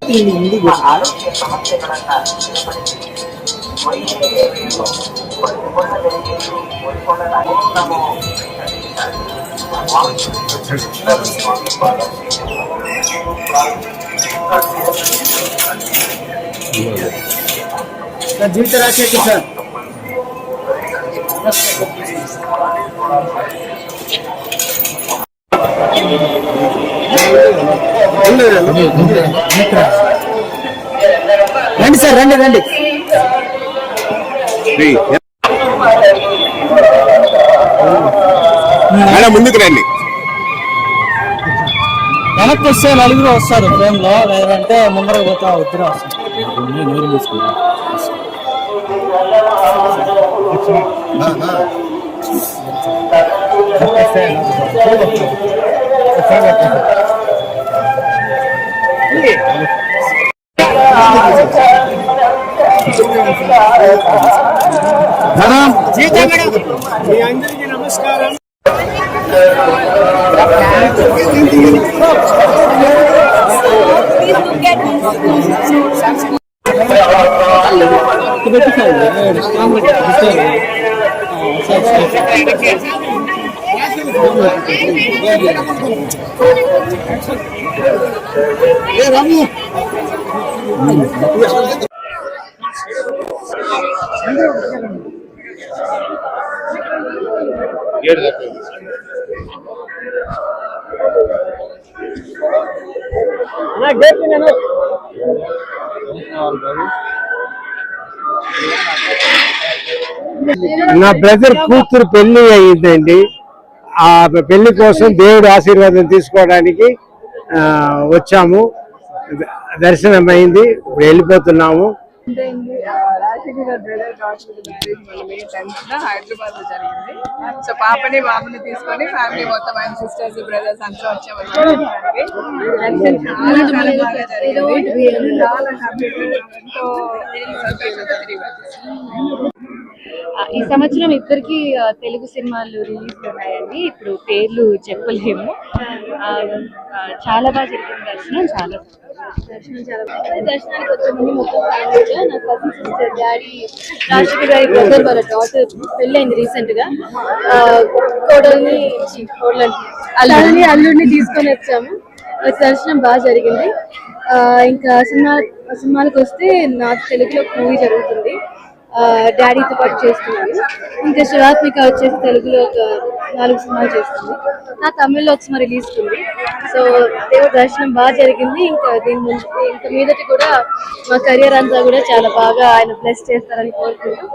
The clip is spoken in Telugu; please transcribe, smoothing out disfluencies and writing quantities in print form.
ఆరోగ్య సమస్యಗಳನ್ನ జీవిత రాజశేఖర్ సార్ రండి సార్ రండి రండి ముందుకు రండి. వెనక్కి వస్తే నలుగురు వస్తారు ఫ్రేమ్ లో, లేదంటే ముందర పోతా ఇద్దరు వస్తారు. అందరికీ నమస్కారం. నా బ్రదర్ కూతురు పెళ్లి అయ్యిందండి. ఆ పెళ్లి కోసం దేవుడి ఆశీర్వాదం తీసుకోవడానికి వచ్చాము. దర్శనం అయింది, ఇప్పుడు వెళ్ళిపోతున్నాము. హైదరాబాద్ లో జరిగింది. సో పాపని బాబుని తీసుకొని ఫ్యామిలీ మొత్తం ఆయన సిస్టర్స్ బ్రదర్స్ అంతా వచ్చాము. చాలా చాలా బాగా జరిగింది. చాలా హ్యాపీగా ఎంతో సంతోషంగా తిరిగి వచ్చేసాము. ఈ సంవత్సరం ఇద్దరికి తెలుగు సినిమాలు రిలీజ్ ఉన్నాయండి. ఇప్పుడు పేర్లు చెప్పలేము. చాలా బాగా జరిగింది దర్శనం. దర్శనానికి వచ్చామండి మొత్తం ఫ్యామిలీగా. నా కజిన్ సిస్టర్, డాడీ, రాజశేఖర్ గారి బ్రదర్ వాళ్ళ డాటర్ పెళ్ళైంది రీసెంట్ గా. అల్లుడిని తీసుకొని వచ్చాము. దర్శనం బాగా జరిగింది. ఇంకా సినిమాలకు వస్తే నాకు తెలుగులో మూవీ జరుగుతుంది, డాడీతో పాటు చేస్తున్నాను. ఇంకా శివాత్మిక వచ్చేసి తెలుగులో ఒక 4 సినిమాలు చేస్తుంది. నా తమిళ్లో ఒక సినిమా రిలీజ్ ఉంది. సో దేవుడి దర్శనం బాగా జరిగింది. ఇంకా మీదటి కూడా మా కెరియర్ అంతా కూడా చాలా బాగా ఆయన బ్లెస్ చేస్తారని కోరుకుంటూ